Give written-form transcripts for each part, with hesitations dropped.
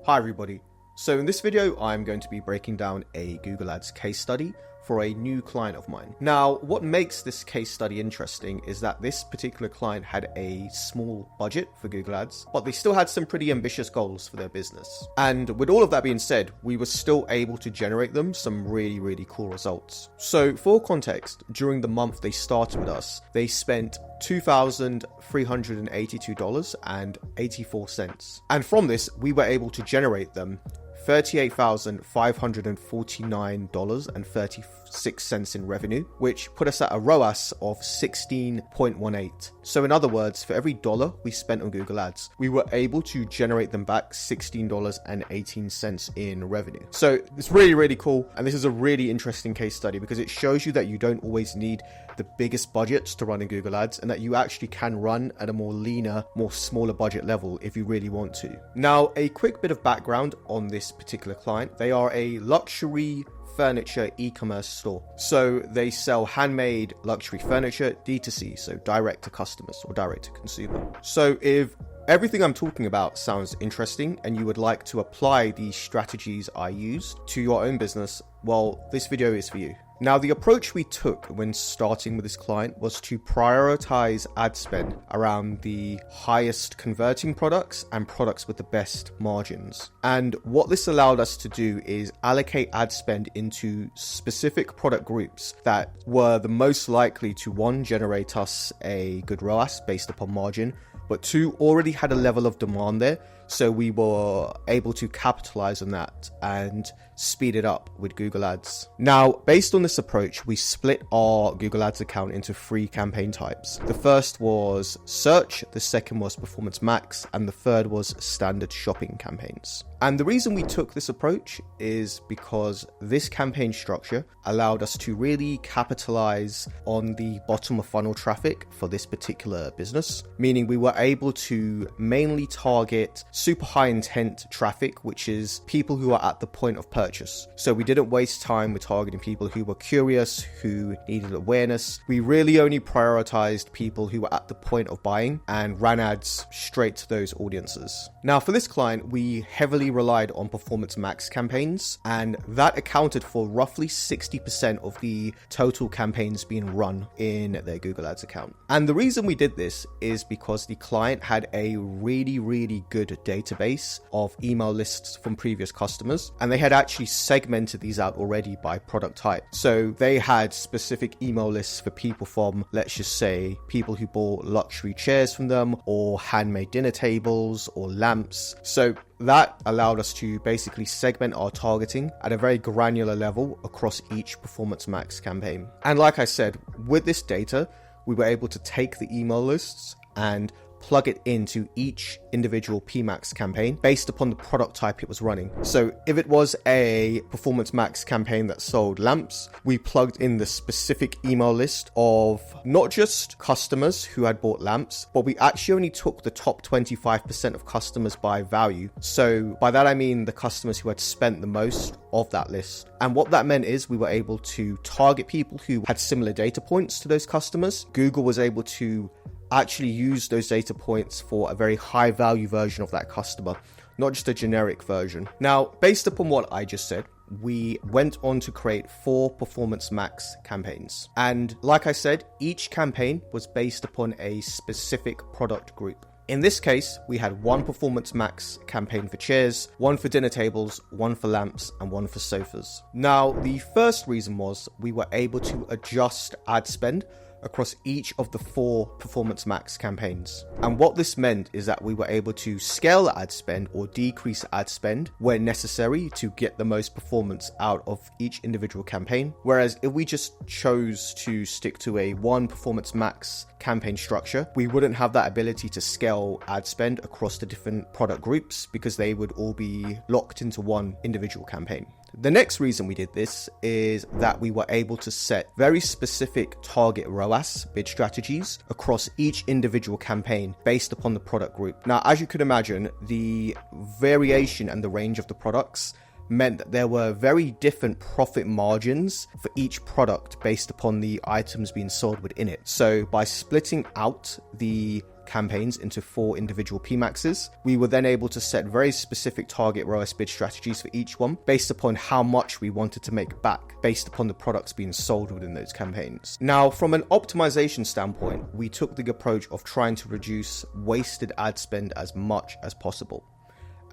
Hi everybody. So in this video, I'm going to be breaking down a Google Ads case study for a new client of mine. Now, what makes this case study interesting is that this particular client had a small budget for Google Ads, but they still had some pretty ambitious goals for their business. And with all of that being said, we were still able to generate them some really cool results. So for context, during the month they started with us, they spent $2,382.84. And from this, we were able to generate them $38,549.36 in revenue, which put us at a ROAS of 16.18. So in other words, for every dollar we spent on Google Ads, we were able to generate them back $16.18 in revenue. So it's really cool. And this is a really interesting case study because it shows you that you don't always need the biggest budgets to run in Google Ads, and that you actually can run at a more leaner, more smaller budget level if you really want to. Now, a quick bit of background on this particular client. They are a luxury furniture e-commerce store. So they sell handmade luxury furniture D2C, so direct to customers or direct to consumer. So if everything I'm talking about sounds interesting and you would like to apply these strategies I used to your own business, well, this video is for you. Now, the approach we took when starting with this client was to prioritize ad spend around the highest converting products and products with the best margins. And what this allowed us to do is allocate ad spend into specific product groups that were the most likely to, one, generate us a good ROAS based upon margin, but two, already had a level of demand there. So we were able to capitalize on that and speed it up with Google Ads. Now, based on this approach, we split our Google Ads account into 3 campaign types. The first was search, the second was performance max, and the third was standard shopping campaigns. And the reason we took this approach is because this campaign structure allowed us to really capitalize on the bottom of funnel traffic for this particular business, meaning we were able to mainly target super high intent traffic, which is people who are at the point of purchase. So we didn't waste time with targeting people who were curious, who needed awareness. We really only prioritized people who were at the point of buying and ran ads straight to those audiences. Now, for this client, we heavily relied on performance max campaigns, and that accounted for roughly 60% of the total campaigns being run in their Google Ads account. And the reason we did this is because the client had a really good database of email lists from previous customers, and they had actually segmented these out already by product type. So they had specific email lists for people from, let's just say, people who bought luxury chairs from them, or handmade dinner tables, or lamps. So that allowed us to basically segment our targeting at a very granular level across each performance max campaign. And like I said, with this data, we were able to take the email lists and plug it into each individual PMax campaign based upon the product type it was running. So if it was a performance max campaign that sold lamps, we plugged in the specific email list of not just customers who had bought lamps, but we actually only took the top 25% of customers by value. So by that I mean the customers who had spent the most of that list. And what that meant is we were able to target people who had similar data points to those customers. Google was able to actually use those data points for a very high value version of that customer, not just a generic version. Now, based upon what I just said, we went on to create 4 performance max campaigns. And like I said, each campaign was based upon a specific product group. In this case, we had 1 performance max campaign for chairs, 1 for dinner tables, 1 for lamps, and 1 for sofas. Now, the first reason was we were able to adjust ad spend across each of the 4 performance max campaigns. And what this meant is that we were able to scale ad spend or decrease ad spend where necessary to get the most performance out of each individual campaign. Whereas if we just chose to stick to a 1 performance max campaign structure, we wouldn't have that ability to scale ad spend across the different product groups because they would all be locked into 1 individual campaign. The next reason we did this is that we were able to set very specific target ROAS bid strategies across each individual campaign based upon the product group. Now, as you could imagine, the variation and the range of the products meant that there were very different profit margins for each product based upon the items being sold within it. So by splitting out the campaigns into 4 individual PMaxes. We were then able to set very specific target ROAS bid strategies for each one based upon how much we wanted to make back based upon the products being sold within those campaigns. Now, from an optimization standpoint, we took the approach of trying to reduce wasted ad spend as much as possible.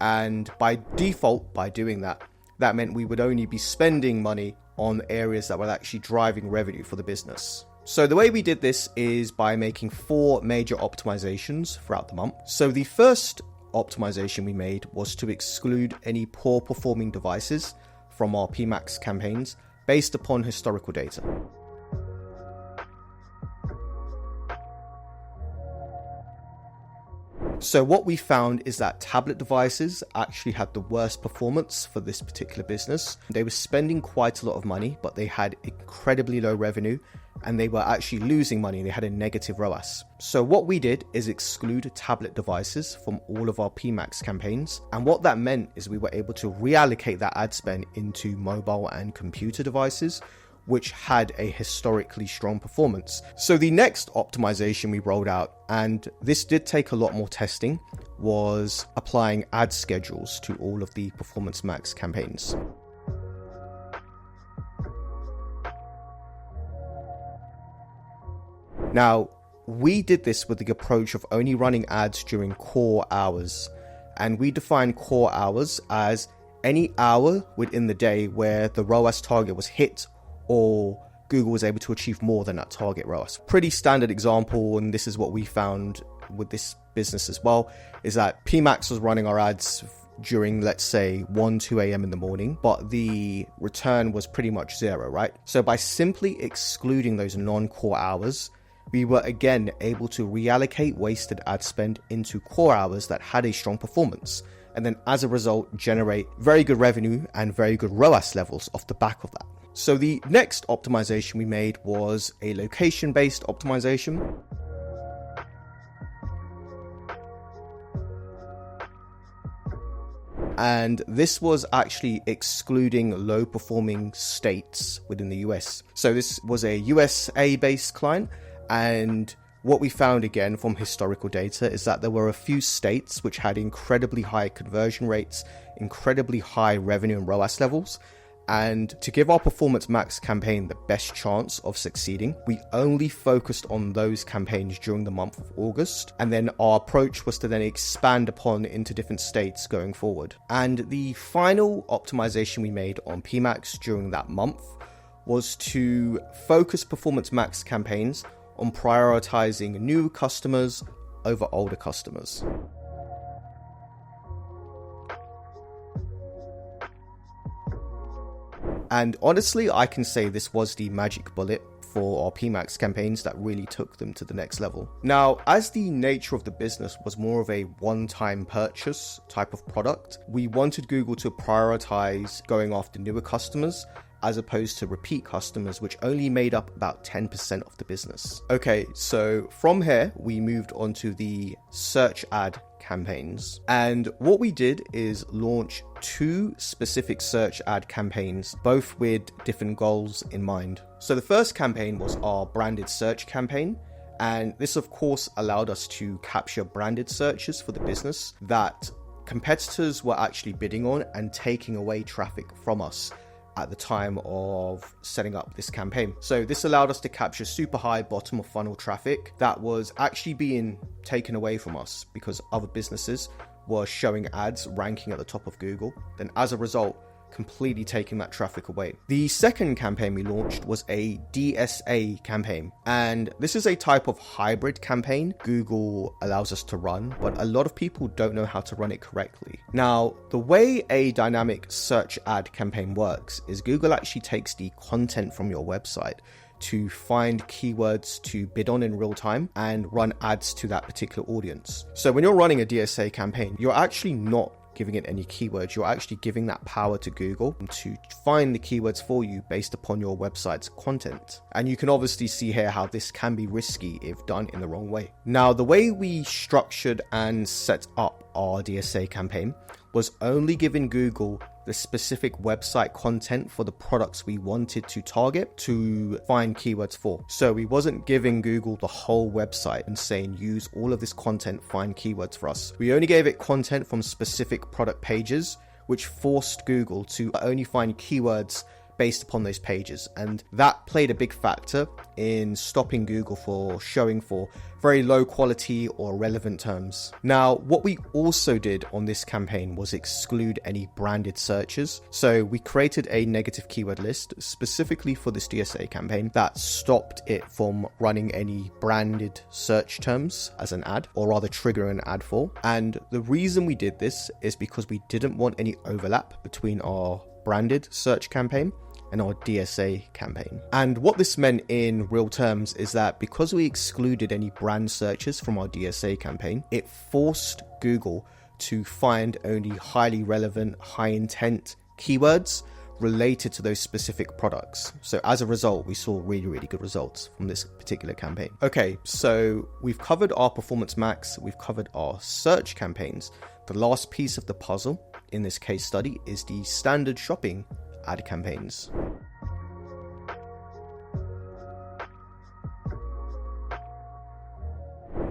And by default, by doing that, that meant we would only be spending money on areas that were actually driving revenue for the business. So the way we did this is by making 4 major optimizations throughout the month. So the first optimization we made was to exclude any poor performing devices from our PMax campaigns based upon historical data. So what we found is that tablet devices actually had the worst performance for this particular business. They were spending quite a lot of money, but they had incredibly low revenue and they were actually losing money. They had a negative ROAS. So what we did is exclude tablet devices from all of our PMax campaigns. And what that meant is we were able to reallocate that ad spend into mobile and computer devices, which had a historically strong performance. So the next optimization we rolled out, and this did take a lot more testing, was applying ad schedules to all of the Performance Max campaigns. Now, we did this with the approach of only running ads during core hours, and we define core hours as any hour within the day where the ROAS target was hit or Google was able to achieve more than that target ROAS. Pretty standard example, and this is what we found with this business as well, is that PMax was running our ads during, let's say, 1, 2 a.m. in the morning, but the return was pretty much 0, right? So by simply excluding those non-core hours, we were again able to reallocate wasted ad spend into core hours that had a strong performance, and then as a result generate very good revenue and very good ROAS levels off the back of that. So the next optimization we made was a location-based optimization. And this was actually excluding low-performing states within the US. So this was a USA-based client, and what we found again from historical data is that there were a few states which had incredibly high conversion rates, incredibly high revenue and ROAS levels. And to give our Performance Max campaign the best chance of succeeding, we only focused on those campaigns during the month of August. And then our approach was to then expand upon into different states going forward. And the final optimization we made on PMax during that month was to focus Performance Max campaigns on prioritizing new customers over older customers. And honestly, I can say this was the magic bullet for our PMax campaigns that really took them to the next level. Now, as the nature of the business was more of a one-time purchase type of product, we wanted Google to prioritize going after newer customers as opposed to repeat customers, which only made up about 10% of the business. Okay, so from here, we moved on to the search ad campaigns. And what we did is launch 2 specific search ad campaigns, both with different goals in mind. So the first campaign was our branded search campaign. And this, of course, allowed us to capture branded searches for the business that competitors were actually bidding on and taking away traffic from us at the time of setting up this campaign. So this allowed us to capture super high bottom of funnel traffic that was actually being taken away from us because other businesses were showing ads ranking at the top of Google. Then as a result, completely taking that traffic away. The second campaign we launched was a DSA campaign. And this is a type of hybrid campaign Google allows us to run, but a lot of people don't know how to run it correctly. Now, the way a dynamic search ad campaign works is Google actually takes the content from your website to find keywords to bid on in real time and run ads to that particular audience. So when you're running a DSA campaign, you're actually not giving it any keywords. You're actually giving that power to Google to find the keywords for you based upon your website's content. And you can obviously see here how this can be risky if done in the wrong way. Now, the way we structured and set up our DSA campaign was only giving Google the specific website content for the products we wanted to target to find keywords for. So we wasn't giving Google the whole website and saying use all of this content, find keywords for us. We only gave it content from specific product pages, which forced Google to only find keywords based upon those pages. And that played a big factor in stopping Google for showing for very low quality or relevant terms. Now, what we also did on this campaign was exclude any branded searches. So we created a negative keyword list specifically for this DSA campaign that stopped it from running any branded search terms as an ad, or rather trigger an ad for. And the reason we did this is because we didn't want any overlap between our branded search campaign and our DSA campaign. And what this meant in real terms is that because we excluded any brand searches from our DSA campaign, it forced Google to find only highly relevant, high intent keywords related to those specific products. So as a result, we saw really good results from this particular campaign. Okay, so we've covered our Performance Max, we've covered our search campaigns. The last piece of the puzzle in this case study is the standard shopping ad campaigns.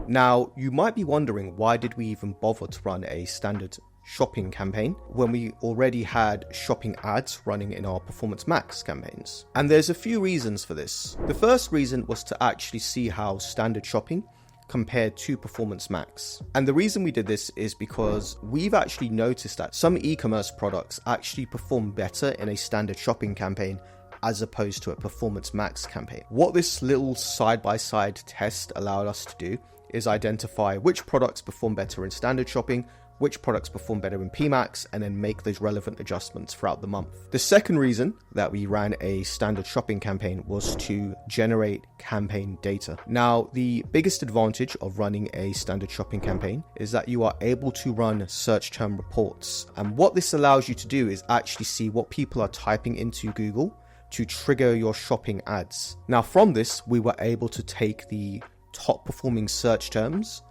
Now, you might be wondering, why did we even bother to run a standard shopping campaign when we already had shopping ads running in our Performance Max campaigns? And there's a few reasons for this. The first reason was to actually see how standard shopping compared to Performance Max. And the reason we did this is because we've actually noticed that some e-commerce products actually perform better in a standard shopping campaign as opposed to a Performance Max campaign. What this little side-by-side test allowed us to do is identify which products perform better in standard shopping, which products perform better in PMax, and then make those relevant adjustments throughout the month. The second reason that we ran a standard shopping campaign was to generate campaign data. Now, the biggest advantage of running a standard shopping campaign is that you are able to run search term reports. And what this allows you to do is actually see what people are typing into Google to trigger your shopping ads. Now, from this, we were able to take the top performing search terms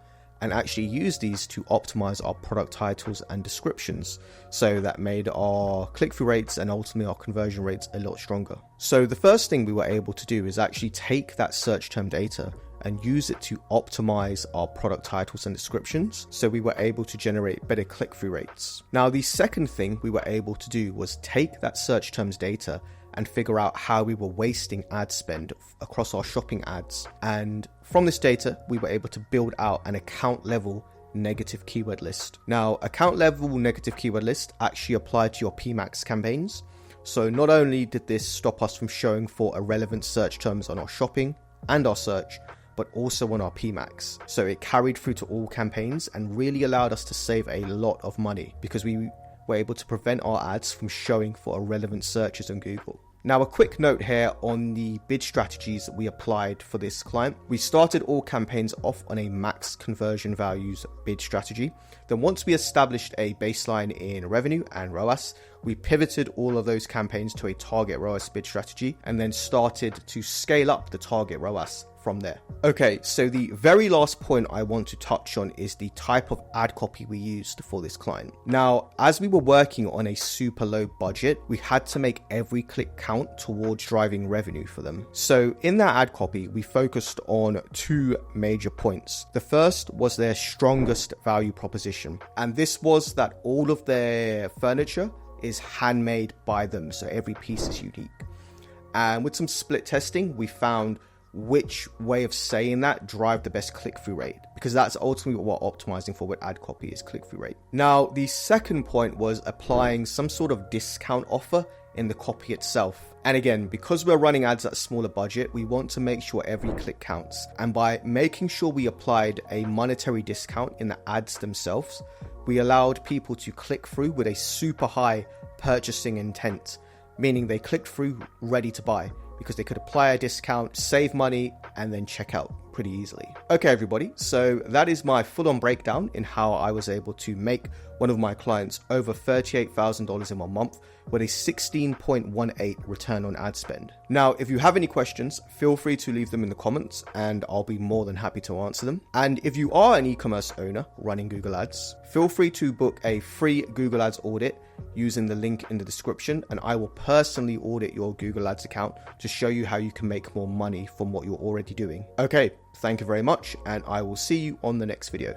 and actually use these to optimize our product titles and descriptions. So that made our click-through rates and ultimately our conversion rates a lot stronger. So the first thing we were able to do is actually take that search term data and use it to optimize our product titles and descriptions. So we were able to generate better click-through rates. Now, the second thing we were able to do was take that search terms data and figure out how we were wasting ad spend across our shopping ads. And from this data, we were able to build out an account level negative keyword list. Now, account level negative keyword list actually applied to your PMax campaigns. So not only did this stop us from showing for irrelevant search terms on our shopping and our search, but also on our PMax. So it carried through to all campaigns and really allowed us to save a lot of money because we were able to prevent our ads from showing for irrelevant searches on Google. Now, a quick note here on the bid strategies that we applied for this client. We started all campaigns off on a max conversion values bid strategy. Then once we established a baseline in revenue and ROAS, we pivoted all of those campaigns to a target ROAS bid strategy and then started to scale up the target ROAS from there. Okay, so the very last point I want to touch on is the type of ad copy we used for this client. Now, as we were working on a super low budget, we had to make every click count towards driving revenue for them. So in that ad copy, we focused on two major points. The first was their strongest value proposition, and this was that all of their furniture is handmade by them, so every piece is unique. And with some split testing, we found which way of saying that drive the best click-through rate, because that's ultimately what we're optimizing for with ad copy is click-through rate. Now, the second point was applying some sort of discount offer in the copy itself. And again, because we're running ads at a smaller budget, we want to make sure every click counts. And by making sure we applied a monetary discount in the ads themselves, we allowed people to click through with a super high purchasing intent, meaning they clicked through ready to buy, because they could apply a discount, save money, and then check out. pretty easily. Okay, everybody, so that is my full-on breakdown in how I was able to make one of my clients over $38,000 in 1 month with a 16.18 return on ad spend. Now, if you have any questions, feel free to leave them in the comments and I'll be more than happy to answer them. And if you are an e-commerce owner running Google Ads, feel free to book a free Google Ads audit using the link in the description, and I will personally audit your Google Ads account to show you how you can make more money from what you're already doing. Okay, thank you very much, and I will see you on the next video.